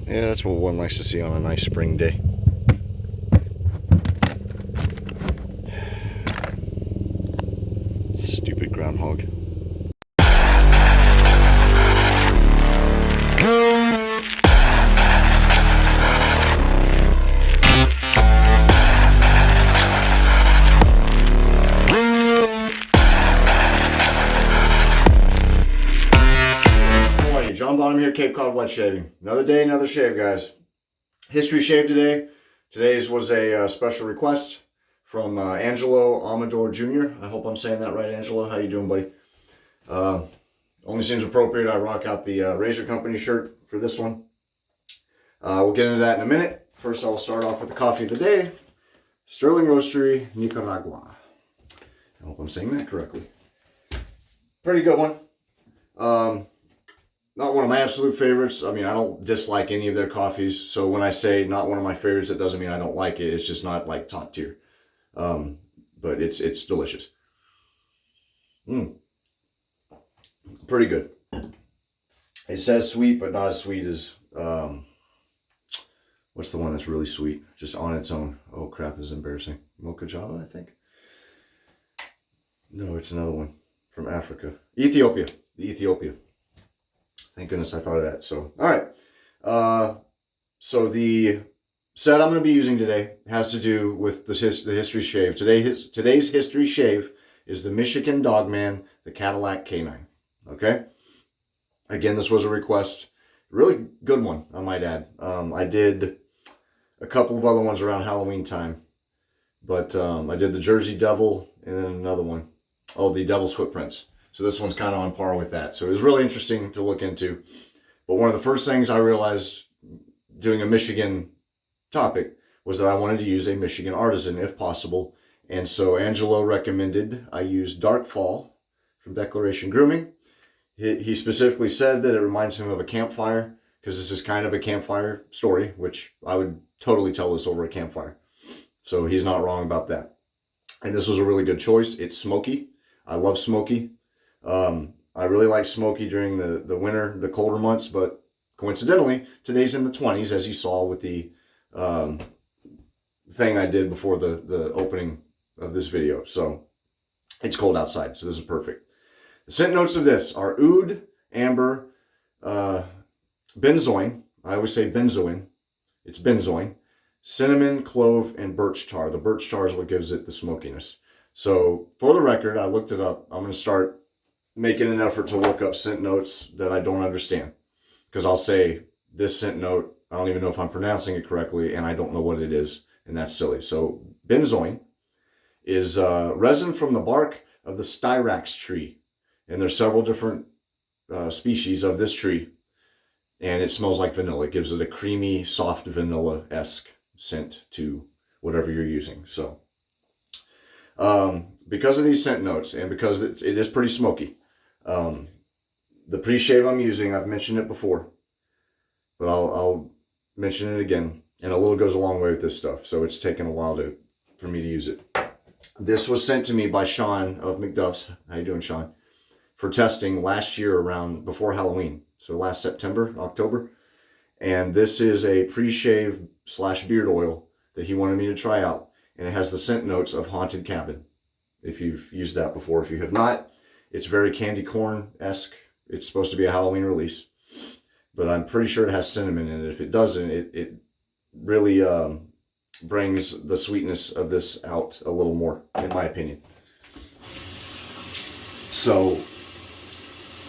Yeah, that's what one likes to see on a nice spring day. Stupid groundhog. Bottom here, Cape Cod wet shaving. Another day, another shave, guys. History shave today. Today's was a special request from Angelo Amador Jr. I hope I'm saying that right, Angelo. How you doing, buddy? Only seems appropriate I rock out the Razor Company shirt for this one. We'll get into that in a minute. First, I'll start off with the coffee of the day. Sterling Roastery, Nicaragua. I hope I'm saying that correctly. Pretty good one. Not one of my absolute favorites. I mean, I don't dislike any of their coffees. So when I say not one of my favorites, it doesn't mean I don't like it. It's just not like top tier. But it's delicious. Pretty good. It says sweet, but not as sweet as, what's the one that's really sweet? Just on its own. Oh crap, this is embarrassing. Mocha Java, I think. No, it's another one from Africa. Ethiopia. The Ethiopia. Thank goodness I thought of that. So, all right. So the set I'm going to be using today has to do with the history shave. Today's history shave is the Michigan Dogman, the Cadillac Canine. Okay. Again, this was a request. Really good one, I might add. I did a couple of other ones around Halloween time. But I did the Jersey Devil and then another one. Oh, the Devil's Footprints. So this one's kind of on par with that. So it was really interesting to look into. But one of the first things I realized doing a Michigan topic was that I wanted to use a Michigan artisan if possible. And so Angelo recommended I use Darkfall from Declaration Grooming. He specifically said that it reminds him of a campfire because this is kind of a campfire story, which I would totally tell this over a campfire. So he's not wrong about that. And this was a really good choice. It's smoky. I love smoky. I really like smoky during the winter, the colder months, but coincidentally, today's in the 20s, as you saw with the thing I did before the opening of this video. So it's cold outside, so this is perfect. The scent notes of this are oud, amber, benzoin. I always say benzoin. It's benzoin. Cinnamon, clove, and birch tar. The birch tar is what gives it the smokiness. So for the record, I looked it up. I'm going to start making an effort to look up scent notes that I don't understand. Because I'll say this scent note, I don't even know if I'm pronouncing it correctly, and I don't know what it is, and that's silly. So benzoin is resin from the bark of the styrax tree. And there's several different species of this tree. And it smells like vanilla. It gives it a creamy, soft vanilla-esque scent to whatever you're using. So because of these scent notes and because it is pretty smoky, the pre-shave I'm using, I've mentioned it before, but I'll mention it again. And a little goes a long way with this stuff. So it's taken a while for me to use it. This was sent to me by Sean of McDuff's. How you doing, Sean? For testing last year before Halloween. So last September, October. And this is a pre-shave / beard oil that he wanted me to try out. And it has the scent notes of Haunted Cabin. If you've used that before. If you have not, it's very candy corn-esque. It's supposed to be a Halloween release. But I'm pretty sure it has cinnamon in it. If it doesn't, it really brings the sweetness of this out a little more, in my opinion. So,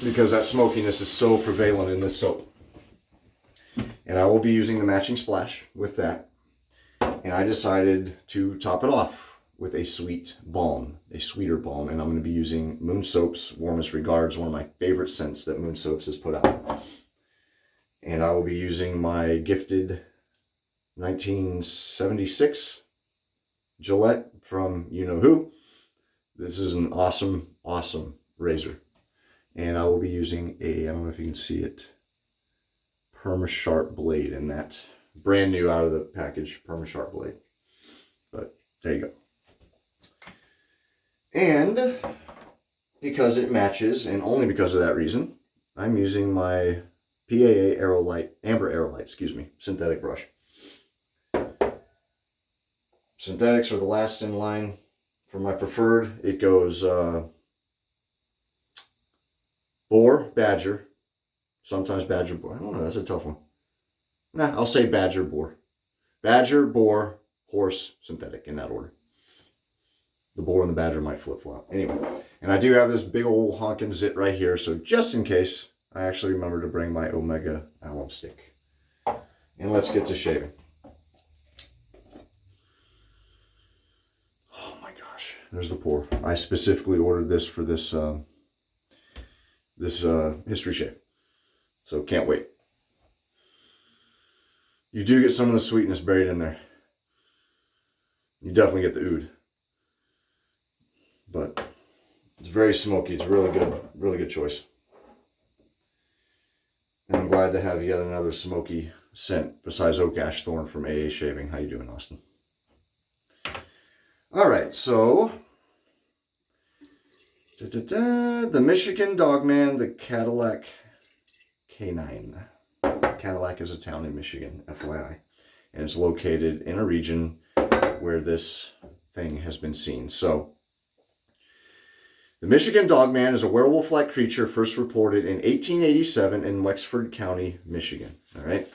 because that smokiness is so prevalent in this soap. And I will be using the matching splash with that. And I decided to top it off with a sweet balm, a sweeter balm. And I'm going to be using Moon Soap's Warmest Regards, one of my favorite scents that Moon Soaps has put out. And I will be using my gifted 1976 Gillette from you-know-who. This is an awesome, awesome razor. And I will be using I don't know if you can see it, Perma-Sharp blade in that. Brand new out of the package, Perma-Sharp blade. But there you go. And because it matches, and only because of that reason, I'm using my PAA Aerolite, Amber Aerolite, excuse me, synthetic brush. Synthetics are the last in line for my preferred. It goes boar, badger, sometimes badger, boar. I don't know, that's a tough one. Nah, I'll say badger, boar. Badger, boar, horse, synthetic, in that order. The boar and the badger might flip-flop. Anyway, and I do have this big old honkin' zit right here, so just in case, I actually remember to bring my Omega alum stick. And let's get to shaving. Oh my gosh, there's the pour. I specifically ordered this for this history shave, so can't wait. You do get some of the sweetness buried in there. You definitely get the oud. But it's very smoky. It's really good choice. And I'm glad to have yet another smoky scent besides oak ash thorn from AA Shaving. How you doing, Austin? All right, so the Michigan Dogman, the Cadillac Canine. Cadillac is a town in Michigan, FYI, and it's located in a region where this thing has been seen. So the Michigan Dogman is a werewolf-like creature first reported in 1887 in Wexford County, Michigan. All right.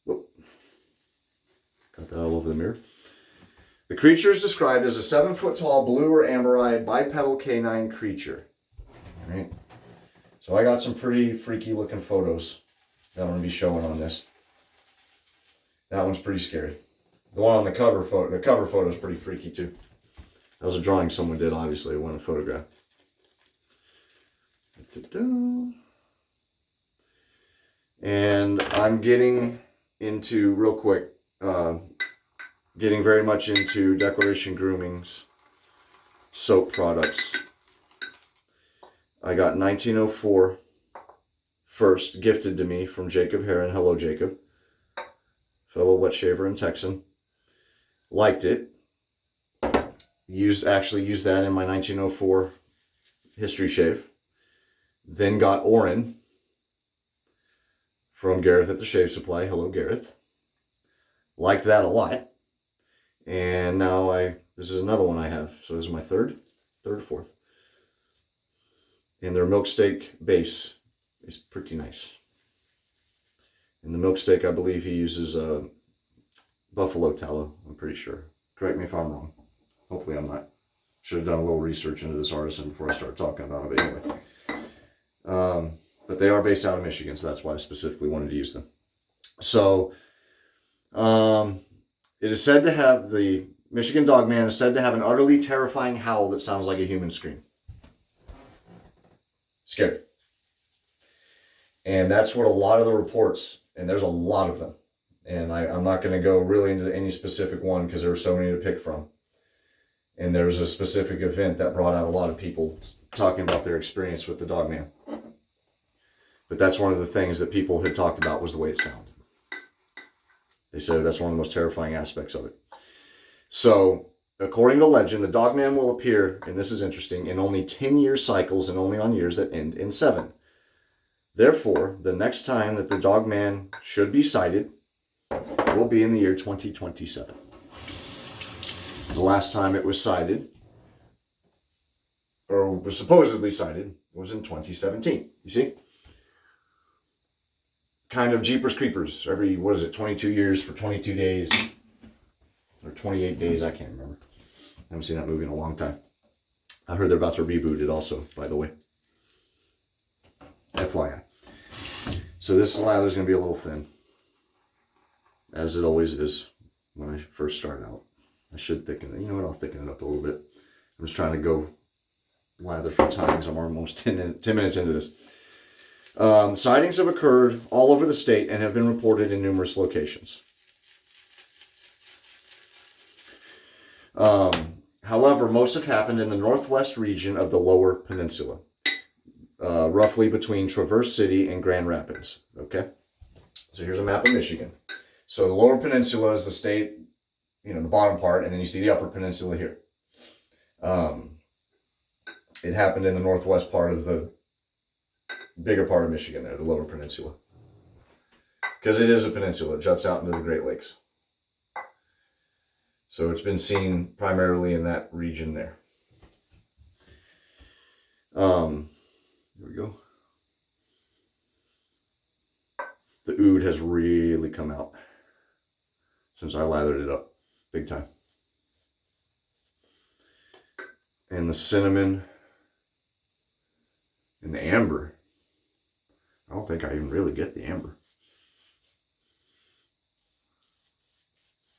Whoop. Got that all over the mirror. The creature is described as a 7-foot-tall blue or amber-eyed bipedal canine creature. All right. So I got some pretty freaky looking photos that I'm going to be showing on this. That one's pretty scary. The one on the cover photo is pretty freaky too. That was a drawing someone did, obviously. It wasn't a photograph. And I'm getting into, real quick, getting very much into Declaration Grooming's soap products. I got 1904 first gifted to me from Jacob Heron. Hello, Jacob. Fellow wetshaver and Texan. Liked it. Actually used that in my 1904 history shave. Then got Orin from Gareth at the Shave Supply. Hello, Gareth. Liked that a lot. And now this is another one I have. So this is my third or fourth. And their milk steak base is pretty nice. And the milk steak, I believe he uses buffalo tallow, I'm pretty sure. Correct me if I'm wrong. Hopefully I'm not. Should have done a little research into this artisan before I start talking about it. But anyway. But they are based out of Michigan, so that's why I specifically wanted to use them. So, it is said to have, the Michigan Dogman is said to have an utterly terrifying howl that sounds like a human scream. Scary. And that's what a lot of the reports, and there's a lot of them. And I'm not going to go really into any specific one because there are so many to pick from. And there's a specific event that brought out a lot of people talking about their experience with the Dogman. But that's one of the things that people had talked about was the way it sounded. They said that's one of the most terrifying aspects of it. So, according to legend, the Dogman will appear, and this is interesting, in only 10-year cycles and only on years that end in 7. Therefore, the next time that the Dogman should be sighted will be in the year 2027. The last time it was sighted, or was supposedly sighted, was in 2017. You see? Kind of Jeepers Creepers. Every, 22 years for 22 days. Or 28 days, I can't remember. I haven't seen that movie in a long time. I heard they're about to reboot it also, by the way. FYI. So this lather is going to be a little thin. As it always is when I first start out. I should thicken it. You know what? I'll thicken it up a little bit. I'm just trying to go lather for time because I'm almost 10 minutes into this. Sightings have occurred all over the state and have been reported in numerous locations. However, most have happened in the northwest region of the Lower Peninsula, roughly between Traverse City and Grand Rapids. Okay, so here's a map of Michigan. So the Lower Peninsula is the state, you know, the bottom part, and then you see the Upper Peninsula here. It happened in the northwest part of the bigger part of Michigan there, the Lower Peninsula. Because it is a peninsula, it juts out into the Great Lakes. So it's been seen primarily in that region there. Here we go. The oud has really come out since I lathered it up big time. And the cinnamon and the amber. I don't think I even really get the amber.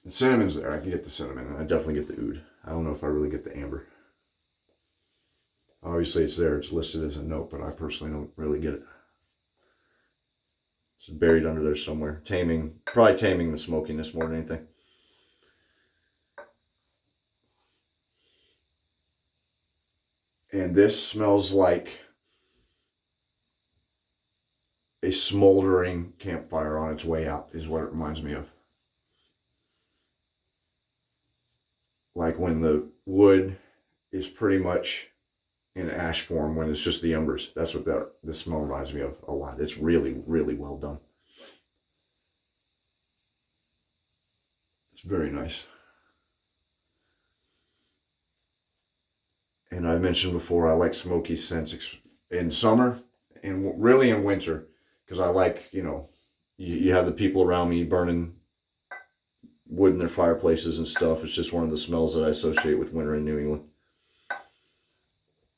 The cinnamon's there. I can get the cinnamon, and I definitely get the oud. I don't know if I really get the amber. Obviously it's there. It's listed as a note, but I personally don't really get it. It's buried under there somewhere. Probably taming the smokiness more than anything. And this smells like a smoldering campfire on its way out, is what it reminds me of. Like when the wood is pretty much in ash form, when it's just the embers. That's what this smell reminds me of a lot. It's really, really well done. It's very nice. And I mentioned before, I like smoky scents in summer and really in winter, because I like, you know, you have the people around me burning wood in their fireplaces and stuff. It's just one of the smells that I associate with winter in New England.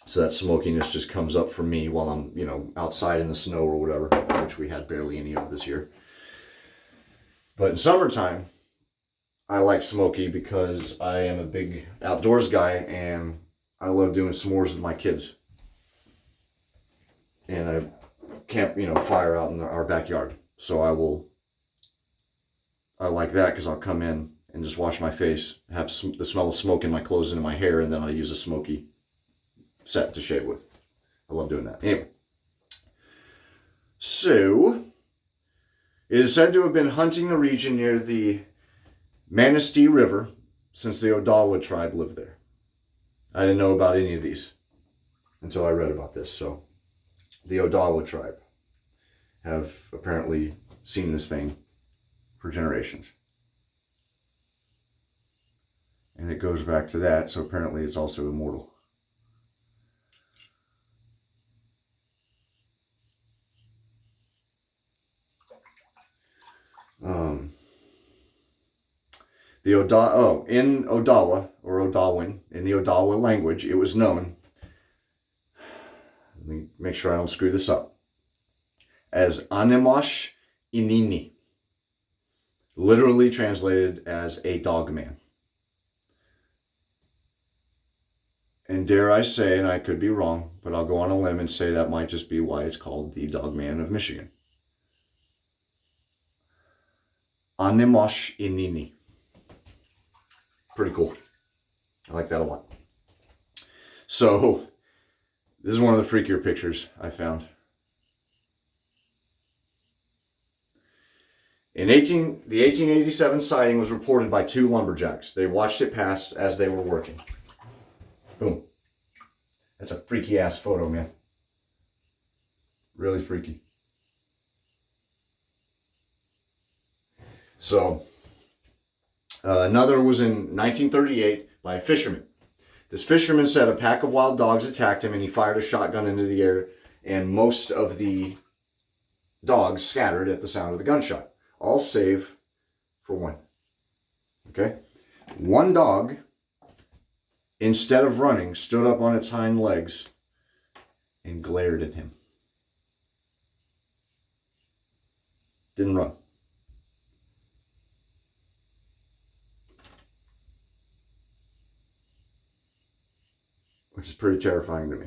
So that smokiness just comes up for me while I'm, you know, outside in the snow or whatever, which we had barely any of this year. But in summertime, I like smoky because I am a big outdoors guy and I love doing s'mores with my kids. And I camp, you know, fire out in our backyard. So I like that because I'll come in and just wash my face, have the smell of smoke in my clothes and in my hair, and then I'll use a smoky set to shave with. I love doing that. Anyway. So, it is said to have been hunting the region near the Manistee River since the Odawa tribe lived there. I didn't know about any of these until I read about this. So, the Odawa tribe have apparently seen this thing for generations. And it goes back to that, so apparently it's also immortal. In Odawa, or Odawan, in the Odawa language, it was known, let me make sure I don't screw this up, as Animosh Inini, literally translated as a dog man. And dare I say, and I could be wrong, but I'll go on a limb and say that might just be why it's called the Dogman of Michigan. Animosh Inini. Pretty cool. I like that a lot. So, this is one of the freakier pictures I found. The 1887 sighting was reported by 2 lumberjacks. They watched it pass as they were working. Boom. That's a freaky ass photo, man. Really freaky. So, another was in 1938 by a fisherman. This fisherman said a pack of wild dogs attacked him and he fired a shotgun into the air and most of the dogs scattered at the sound of the gunshot. All save for one. Okay? One dog, instead of running, stood up on its hind legs and glared at him. Didn't run. Which is pretty terrifying to me.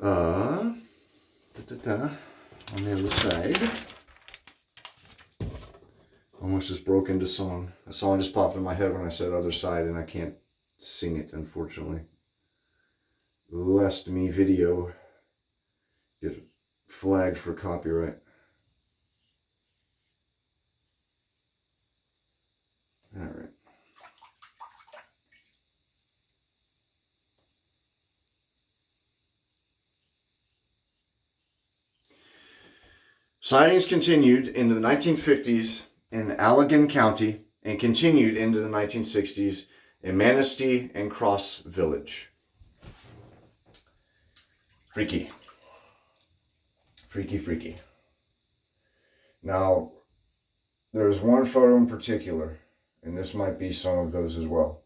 On the other side, almost just broke into song. A song just popped in my head when I said other side, and I can't sing it, unfortunately. Lest me video get flagged for copyright. All right. Sightings continued into the 1950s in Allegan County and continued into the 1960s in Manistee and Cross Village. Freaky. Freaky, freaky. Now, there's one photo in particular, and this might be some of those as well.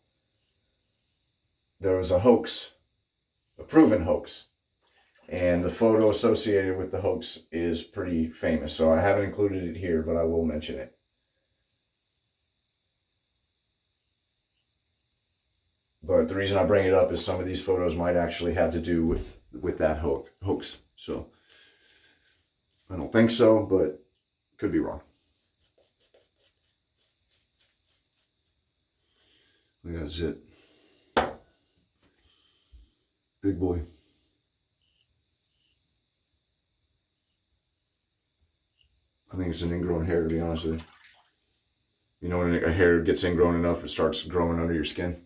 There was a hoax, a proven hoax, and the photo associated with the hoax is pretty famous, so I haven't included it here, but I will mention it. But the reason I bring it up is some of these photos might actually have to do with that hoax. So I don't think so, but could be wrong. Look at that zit. Big boy. I think it's an ingrown hair, to be honest with you. You know, when a hair gets ingrown enough, it starts growing under your skin.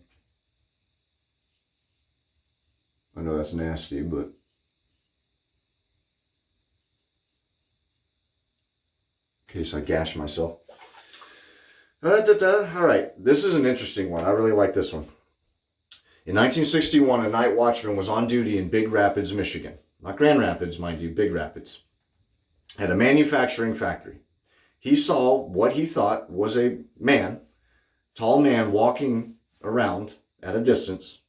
I know that's nasty, but in case I gash myself. All right, this is an interesting one. I really like this one. In 1961, a night watchman was on duty in Big Rapids, Michigan. Not Grand Rapids, mind you, Big Rapids. At a manufacturing factory. He saw what he thought was a man, tall man, walking around at a distance.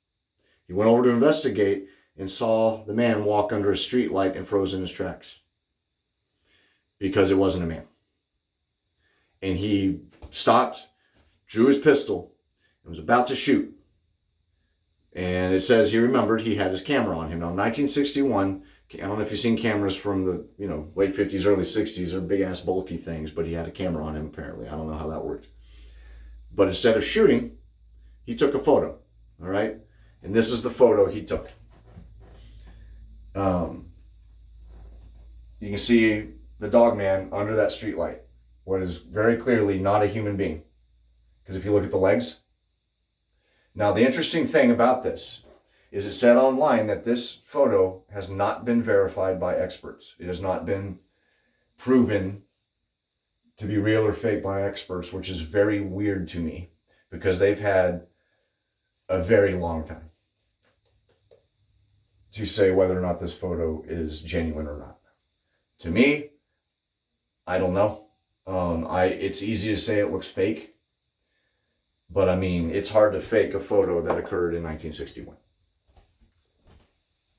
He went over to investigate and saw the man walk under a street light and froze in his tracks. Because it wasn't a man. And he stopped, drew his pistol, and was about to shoot. And it says he remembered he had his camera on him. Now, in 1961, I don't know if you've seen cameras from the late 50s, early 60s. They're big ass bulky things, but he had a camera on him apparently. I don't know how that worked. But instead of shooting, he took a photo. All right, and this is the photo he took. You can see the dog man under that street light. What is very clearly not a human being, because if you look at the legs. Now, the interesting thing about this is it said online that this photo has not been verified by experts. It has not been proven to be real or fake by experts, which is very weird to me because they've had a very long time to say whether or not this photo is genuine or not. To me, I don't know. It's easy to say it looks fake, but I mean, it's hard to fake a photo that occurred in 1961.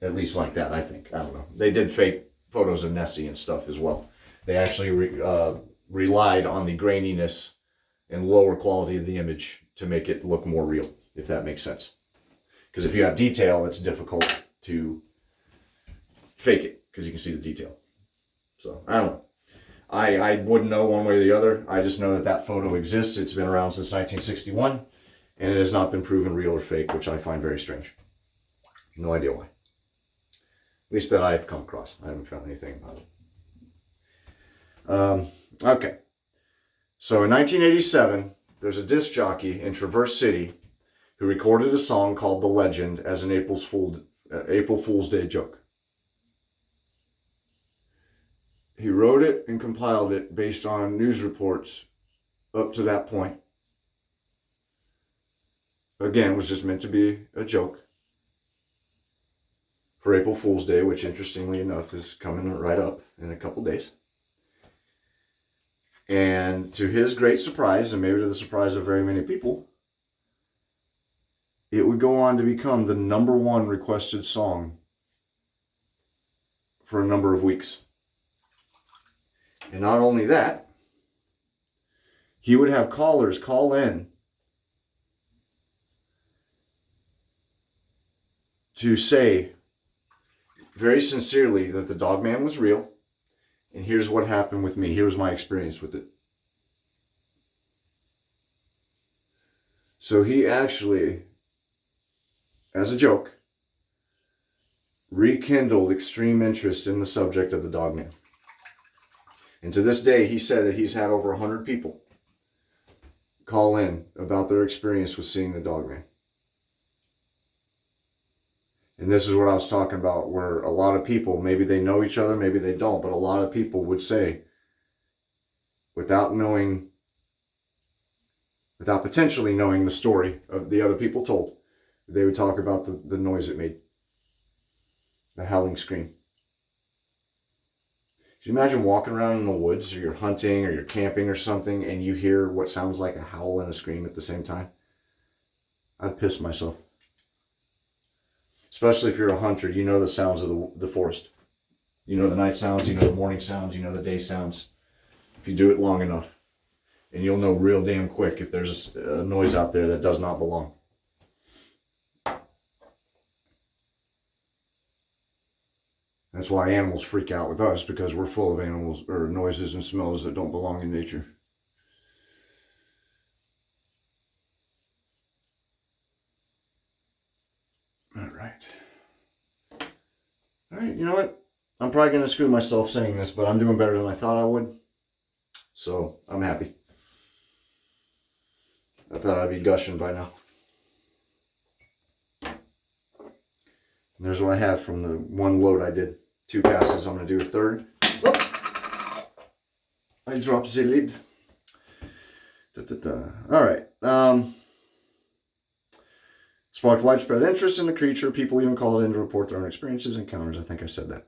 At least like that, I think. I don't know. They did fake photos of Nessie and stuff as well. They actually relied on the graininess and lower quality of the image to make it look more real, if that makes sense. Because if you have detail, it's difficult to fake it because you can see the detail. So, I don't know. I wouldn't know one way or the other. I just know that that photo exists. It's been around since 1961, and it has not been proven real or fake, which I find very strange. No idea why. At least that I've come across. I haven't found anything about it. Okay. So in 1987, there's a disc jockey in Traverse City who recorded a song called The Legend as an April Fool's Day joke. He wrote it and compiled it based on news reports up to that point. Again, it was just meant to be a joke for April Fool's Day, which interestingly enough is coming right up in a couple days. And to his great surprise, and maybe to the surprise of very many people, it would go on to become the #1 requested song for a number of weeks. And not only that, he would have callers call in to say very sincerely that the dog man was real, and here's what happened with me. Here's my experience with it. So he actually, as a joke, rekindled extreme interest in the subject of the dog man. And to this day, he said that he's had over 100 people call in about their experience with seeing the dog man. And this is what I was talking about, where a lot of people, maybe they know each other, maybe they don't, but a lot of people would say without potentially knowing the story of the other people told. They would talk about the noise it made. The howling scream. Can you imagine walking around in the woods, or you're hunting, or you're camping or something, and you hear what sounds like a howl and a scream at the same time? I'd piss myself. Especially if you're a hunter, you know the sounds of the forest. You know the night sounds, you know the morning sounds, you know the day sounds. If you do it long enough. And you'll know real damn quick if there's a noise out there that does not belong. That's why animals freak out with us, because we're full of animals or noises and smells that don't belong in nature. All right. All right, you know what? I'm probably going to screw myself saying this, but I'm doing better than I thought I would. So I'm happy. I thought I'd be gushing by now. And there's what I have from the one load I did. 2 passes. I'm going to do a third. Oh, I dropped the lid. All right. Sparked widespread interest in the creature. People even called in to report their own experiences and encounters. I think I said that.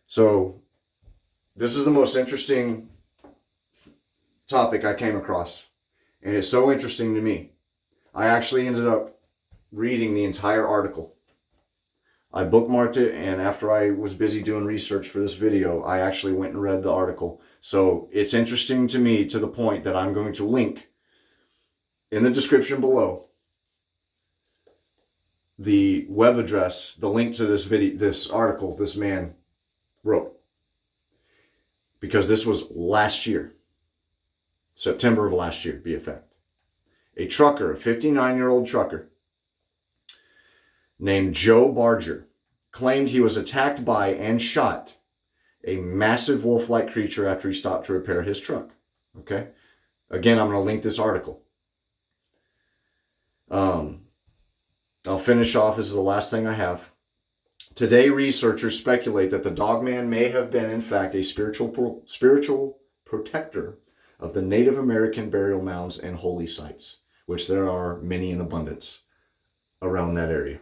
So this is the most interesting topic I came across. And it's so interesting to me. I actually ended up reading the entire article. I bookmarked it, and after I was busy doing research for this video, I actually went and read the article. So it's interesting to me to the point that I'm going to link in the description below the web address, the link to this video, this article this man wrote. Because this was last year. September of last year, to be effect. A trucker, a 59-year-old trucker, named Joe Barger, claimed he was attacked by and shot a massive wolf-like creature after he stopped to repair his truck. Okay? Again, I'm going to link this article. I'll finish off. This is the last thing I have. Today, researchers speculate that the Dogman may have been, in fact, a spiritual protector of the Native American burial mounds and holy sites, which there are many in abundance around that area.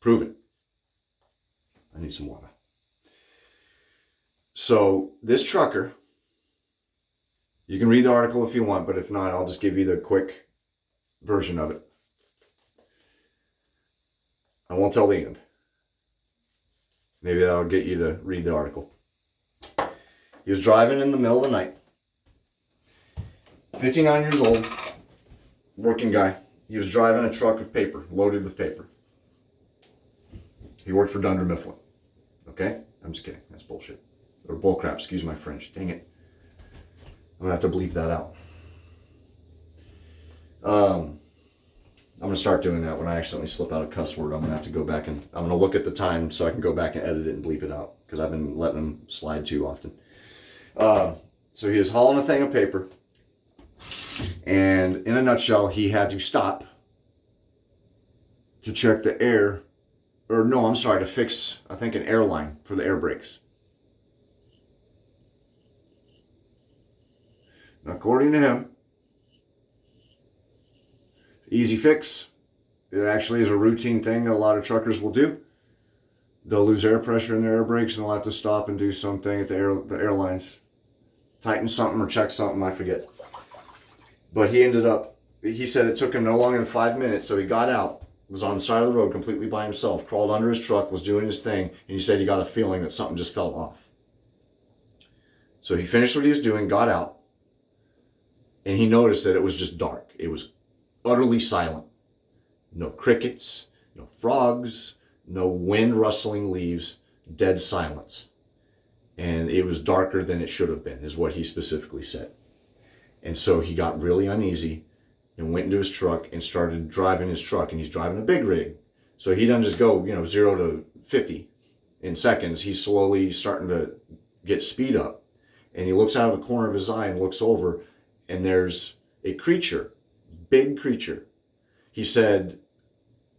Proven. I need some water. So this trucker, you can read the article if you want, but if not, I'll just give you the quick version of it. I won't tell the end. Maybe that'll get you to read the article. He was driving in the middle of the night. 59 years old, working guy. He was driving a truck of paper, loaded with paper. He worked for Dunder Mifflin. Okay? I'm just kidding. That's bullshit. Or bullcrap, excuse my French. Dang it. I'm going to have to bleep that out. I'm going to start doing that when I accidentally slip out a cuss word. I'm going to have to go back and I'm going to look at the time so I can go back and edit it and bleep it out, because I've been letting them slide too often. So he was hauling a thing of paper, and in a nutshell, he had to stop to check the air, or no, I'm sorry, to fix, I think, an air line for the air brakes. Now, according to him, easy fix. It actually is a routine thing that a lot of truckers will do. They'll lose air pressure in their air brakes, and they'll have to stop and do something at the airlines. Tighten something or check something, I forget. But he said it took him no longer than 5 minutes, so he got out, was on the side of the road completely by himself, crawled under his truck, was doing his thing, and he said he got a feeling that something just fell off. So he finished what he was doing, got out, and he noticed that it was just dark. It was utterly silent. No crickets, no frogs, no wind rustling leaves, dead silence. And it was darker than it should have been, is what he specifically said. And so he got really uneasy and went into his truck and started driving his truck. And he's driving a big rig. So he doesn't just go, 0 to 50 in seconds. He's slowly starting to get speed up. And he looks out of the corner of his eye and looks over, and there's a creature, big creature. He said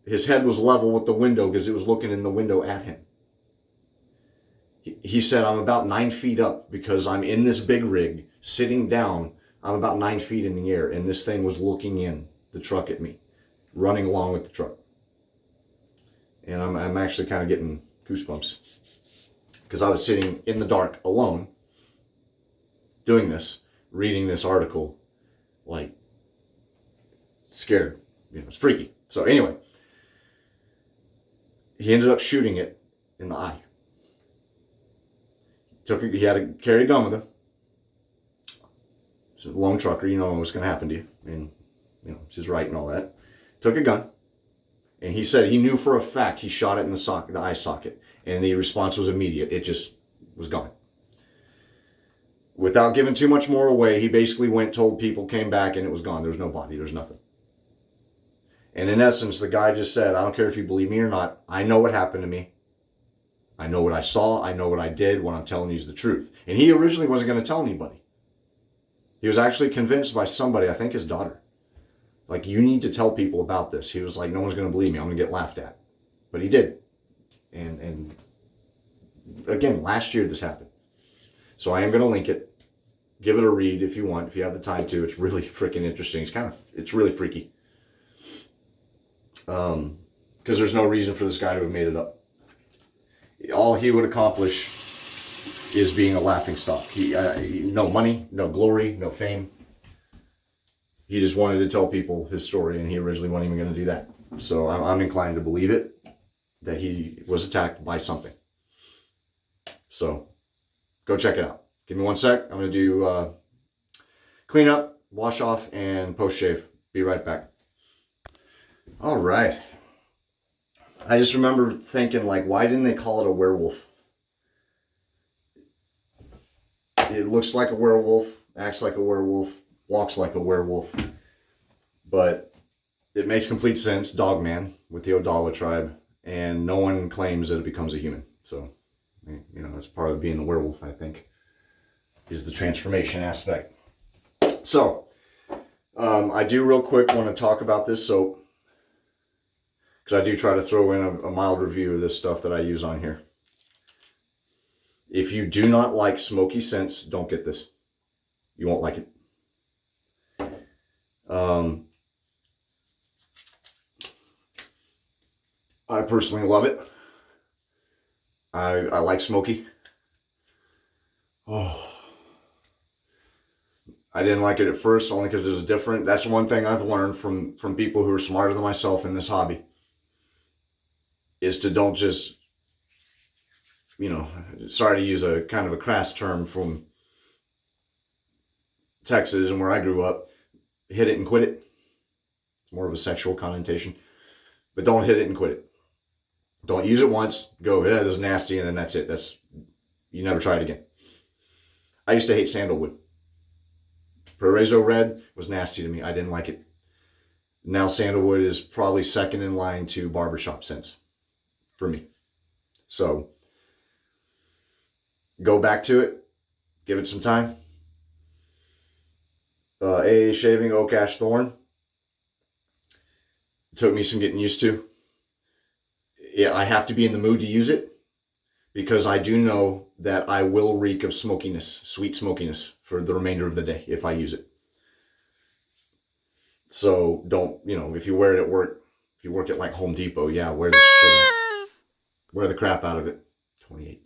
his head was level with the window because it was looking in the window at him. He said, I'm about 9 feet up because I'm in this big rig, sitting down. I'm about 9 feet in the air, and this thing was looking in the truck at me, running along with the truck. And I'm actually kind of getting goosebumps because I was sitting in the dark alone doing this, reading this article, like scared. You know, it's freaky. So anyway, he ended up shooting it in the eye. He had to carry a gun with him. It's a lone trucker, you know what's going to happen to you. And, you know, it's his right and all that. Took a gun. And he said he knew for a fact he shot it in the eye socket. And the response was immediate. It just was gone. Without giving too much more away, he basically went, told people, came back, and it was gone. There was no body. There's nothing. And in essence, the guy just said, I don't care if you believe me or not. I know what happened to me. I know what I saw. I know what I did. What I'm telling you is the truth. And he originally wasn't going to tell anybody. He was actually convinced by somebody, I think his daughter. Like, you need to tell people about this. He was like, no one's going to believe me. I'm going to get laughed at. But he did. And again, last year this happened. So I am going to link it. Give it a read if you want, if you have the time to. It's really freaking interesting. It's really freaky. Because there's no reason for this guy to have made it up. All he would accomplish is being a laughingstock. No money, no glory, no fame. He just wanted to tell people his story, and he originally wasn't even going to do that. So I'm inclined to believe it, that he was attacked by something. So go check it out. Give me 1 sec. I'm going to do clean up, wash off, and post shave. Be right back. All right. I just remember thinking, like, why didn't they call it a werewolf? It looks like a werewolf, acts like a werewolf, walks like a werewolf. But it makes complete sense, Dogman, with the Odawa tribe. And no one claims that it becomes a human. So, you know, that's part of being a werewolf, I think, is the transformation aspect. So, I do real quick want to talk about this soap. Because I do try to throw in a mild review of this stuff that I use on here. If you do not like smoky scents, don't get this. You won't like it. I personally love it. I like smoky. Oh. I didn't like it at first only because it was different. That's one thing I've learned from people who are smarter than myself in this hobby. Is to don't just, you know, sorry to use a kind of a crass term from Texas and where I grew up, hit it and quit it. It's more of a sexual connotation. But don't hit it and quit it. Don't use it once, go, yeah, this is nasty, and then that's it. You never try it again. I used to hate sandalwood. Paraiso Red was nasty to me. I didn't like it. Now sandalwood is probably second in line to barbershop scents for me. So go back to it. Give it some time. AA shaving, Oak Ash Thorn. It took me some getting used to. Yeah, I have to be in the mood to use it because I do know that I will reek of smokiness, sweet smokiness for the remainder of the day if I use it. So don't, you know, if you wear it at work, if you work at like Home Depot, yeah, wear the shit out. Wear the crap out of it. 28.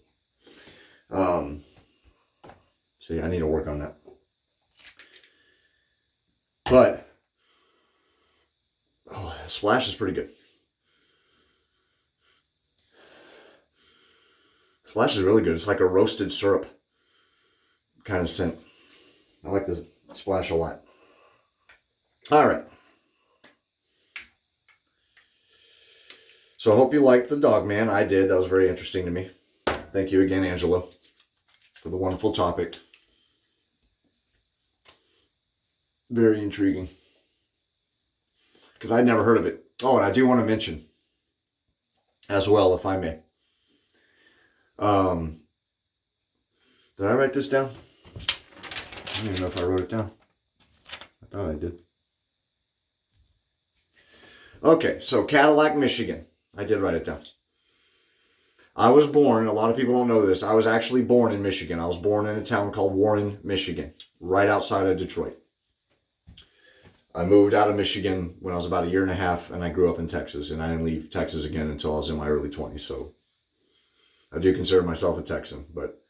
See, I need to work on that. But, oh, Splash is pretty good. Splash is really good. It's like a roasted syrup kind of scent. I like the Splash a lot. All right. So I hope you liked the Dogman. I did. That was very interesting to me. Thank you again, Angelo, for the wonderful topic. Very intriguing. Because I'd never heard of it. Oh, and I do want to mention as well, if I may. Did I write this down? I don't even know if I wrote it down. I thought I did. Okay, so Cadillac, Michigan. I did write it down. I was born, a lot of people don't know this, I was actually born in Michigan. I was born in a town called Warren, Michigan, right outside of Detroit. I moved out of Michigan when I was about 1.5 years, and I grew up in Texas, and I didn't leave Texas again until I was in my early 20s. So I do consider myself a Texan. But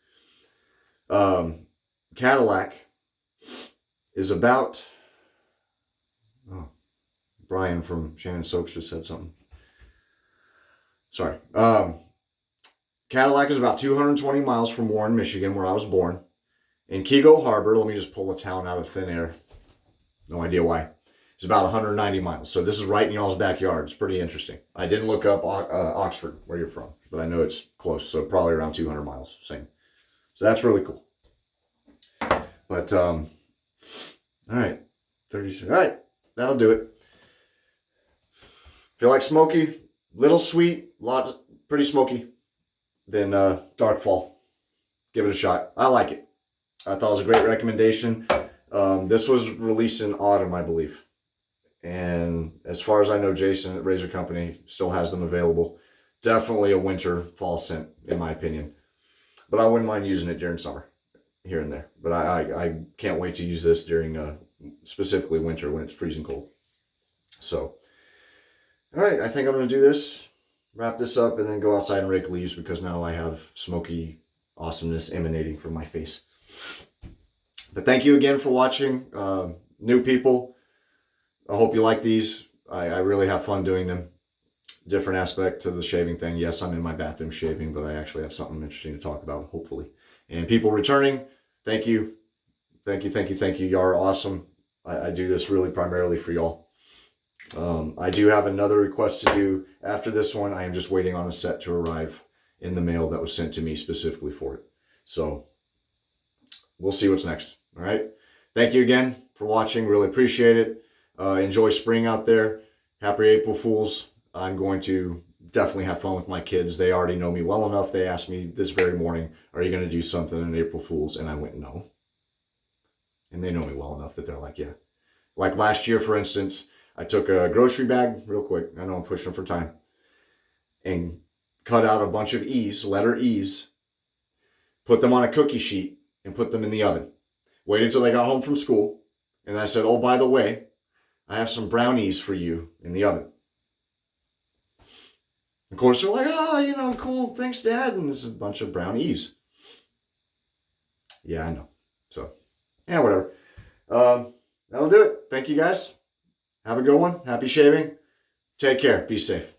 Cadillac is about, oh, Brian from Shannon Soaks just said something. Sorry. Cadillac is about 220 miles from Warren, Michigan, where I was born. In Kego Harbor, let me just pull a town out of thin air. No idea why. It's about 190 miles. So this is right in y'all's backyard. It's pretty interesting. I didn't look up Oxford, where you're from, but I know it's close. So probably around 200 miles. Same. So that's really cool. But, all right. 36. All right. That'll do it. If you like smoky, little sweet, pretty smoky, then Darkfall. Give it a shot. I like it. I thought it was a great recommendation. This was released in autumn, I believe. And as far as I know, Jason at Razor Company still has them available. Definitely a winter fall scent, in my opinion. But I wouldn't mind using it during summer, here and there. But I can't wait to use this during specifically winter when it's freezing cold. So, all right, I think I'm going to do this, wrap this up, and then go outside and rake leaves because now I have smoky awesomeness emanating from my face. But thank you again for watching. New people, I hope you like these. I really have fun doing them. Different aspect to the shaving thing. Yes, I'm in my bathroom shaving, but I actually have something interesting to talk about, hopefully. And people returning, thank you. Thank you, thank you, thank you. Y'all are awesome. I do this really primarily for y'all. I do have another request to do after this one. I am just waiting on a set to arrive in the mail that was sent to me specifically for it. So we'll see what's next. All right. Thank you again for watching. Really appreciate it. Enjoy spring out there. Happy April Fools. I'm going to definitely have fun with my kids. They already know me well enough. They asked me this very morning, are you going to do something in April Fools? And I went, no. And they know me well enough that they're like, yeah. Like last year, for instance, I took a grocery bag real quick. I know I'm pushing for time. And cut out a bunch of E's, letter E's, put them on a cookie sheet, and put them in the oven. Waited until they got home from school. And I said, oh, by the way, I have some brownies for you in the oven. Of course, they're like, oh, you know, cool. Thanks, Dad. And there's a bunch of brownies. Yeah, I know. So, yeah, whatever. That'll do it. Thank you, guys. Have a good one. Happy shaving. Take care. Be safe.